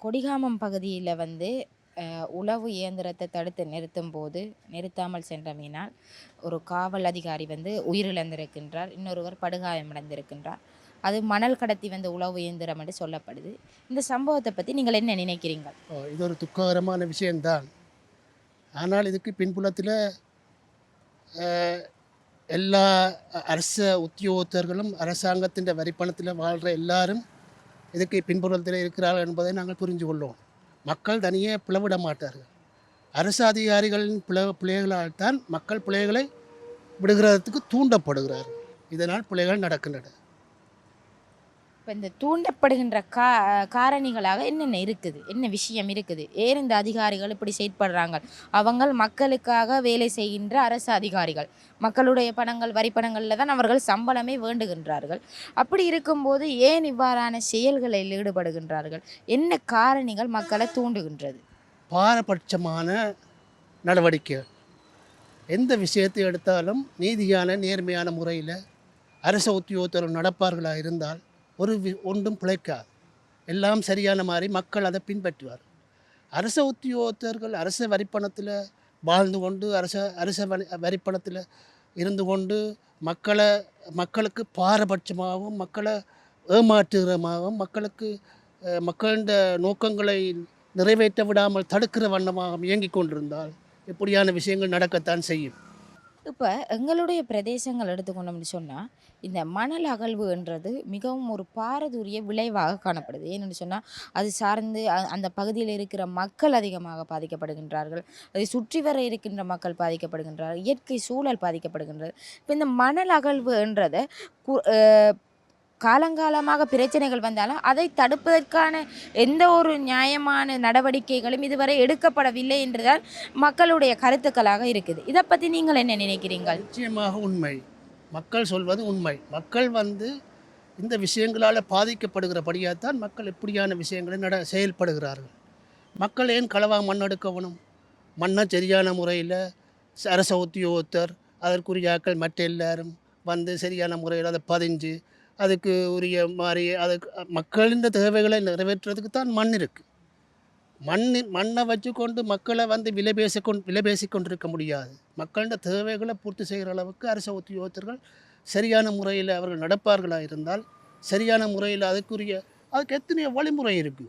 கொடிகாமம் பகுதியில் உளவு இயந்திரத்தை தடுத்து நிறுத்தாமல் சென்றமையினால் ஒரு காவல் அதிகாரி உயிரிழந்திருக்கின்றார், இன்னொருவர் படுகாயமடைந்திருக்கின்றார். அது மணல் கடத்தி உளவு இயந்திரம் என்று சொல்லப்படுது. இந்த சம்பவத்தை பற்றி நீங்கள் என்ன நினைக்கிறீங்கள்? இது ஒரு துக்ககரமான விஷயம்தான். ஆனால் இதுக்கு பின்புலத்தில் எல்லா அரச உத்தியோகத்தர்களும் அரசாங்கத்தின் வரிப்பணத்தில் வாழ்கிற எல்லாரும் இதுக்கு பின்புலத்தில் இருக்கிறார்கள் என்பதை நாங்கள் புரிஞ்சு கொள்வோம். மக்கள் தனியே பிளவிட மாட்டார்கள். அரசு அதிகாரிகளின் பிள்ளைகளால் தான் மக்கள் பிள்ளைகளை விடுகிறதுக்கு தூண்டப்படுகிறார்கள். இதனால் பிள்ளைகள் நடக்கின்றன. இப்போ இந்த தூண்டப்படுகின்ற காரணிகளாக என்னென்ன இருக்குது, என்ன விஷயம் இருக்குது? ஏன் இந்த அதிகாரிகள் இப்படி செயற்படுறாங்க? அவங்க மக்களுக்காக வேலை செய்கின்ற அரசு அதிகாரிகள், மக்களுடைய பணங்கள் வரி பணங்களில் தான் அவர்கள் சம்பளமே வேண்டுகின்றார்கள். அப்படி இருக்கும்போது ஏன் இவ்வாறான செயல்களில் ஈடுபடுகின்றார்கள்? என்ன காரணிகள் மக்களை தூண்டுகின்றது? பாரபட்சமான நடவடிக்கைகள். எந்த விஷயத்தை எடுத்தாலும் நீதியான நேர்மையான முறையில் அரசு உத்தியோகத்தர்கள் நடப்பார்களாக இருந்தால் ஒன்றும் பிழைக்காது. எல்லாம் சரியான மாதிரி மக்கள் அதை பின்பற்றுவார். அரச உத்தியோகத்தர்கள் அரச வரிப்பணத்தில் வாழ்ந்து கொண்டு அரச வரிப்பணத்தில் இருந்து கொண்டு மக்களுக்கு பாரபட்சமாகவும் மக்களை ஏமாற்றுகிறமாகவும் மக்களின் நோக்கங்களை நிறைவேற்ற விடாமல் தடுக்கிற வண்ணமாகவும் இயங்கிக் கொண்டிருந்தால் இப்படியான விஷயங்கள் நடக்கத்தான் செய்யும். இப்போ எங்களுடைய பிரதேசங்கள் எடுத்துக்கொண்டோம்னு சொன்னால் இந்த மணல் அகழ்வுன்றது மிகவும் ஒரு பாரதூரிய விளைவாக காணப்படுது. ஏன்னு சொன்னால் அது சார்ந்து அந்த பகுதியில் இருக்கிற மக்கள் அதிகமாக பாதிக்கப்படுகின்றார்கள், அதை சுற்றி வர இருக்கின்ற மக்கள் பாதிக்கப்படுகின்றார்கள், இயற்கை சூழல் பாதிக்கப்படுகின்றது. இப்போ இந்த மணல் அகழ்வுன்றதை காலங்காலமாக பிரச்சனைகள் வந்தாலும் அதை தடுப்பதற்கான எந்த ஒரு நியாயமான நடவடிக்கைகளும் இதுவரை எடுக்கப்படவில்லை என்றுதான் மக்களுடைய கருத்துக்களாக இருக்குது. இதை பற்றி நீங்கள் என்ன நினைக்கிறீர்கள்? நிச்சயமாக உண்மை. மக்கள் சொல்வது உண்மை. மக்கள் இந்த விஷயங்களால் பாதிக்கப்படுகிறபடியாகத்தான் மக்கள் இப்படியான விஷயங்களை செயல்படுகிறார்கள். மக்கள் ஏன் களவா மண் எடுக்கணும்? மண்ணை சரியான முறையில் அரச உத்தியோகத்தர் அதற்குரிய ஆக்கள் மற்ற எல்லாரும் சரியான முறையில் அதை பதிஞ்சு அதுக்கு உரிய மாதிரி அதுக்கு மக்களின் தேவைகளை நிறைவேற்றுறதுக்கு தான் மண் இருக்குது. மண்ணை வச்சு கொண்டு மக்களை விலை பேசி கொண்டிருக்க முடியாது. மக்களின் தேவைகளை பூர்த்தி செய்கிற அளவுக்கு அரச உத்தியோகத்தர்கள் சரியான முறையில் அவர்கள் நடப்பார்களாக இருந்தால் சரியான முறையில் அதுக்கு எத்தனையோ வழிமுறை இருக்குது.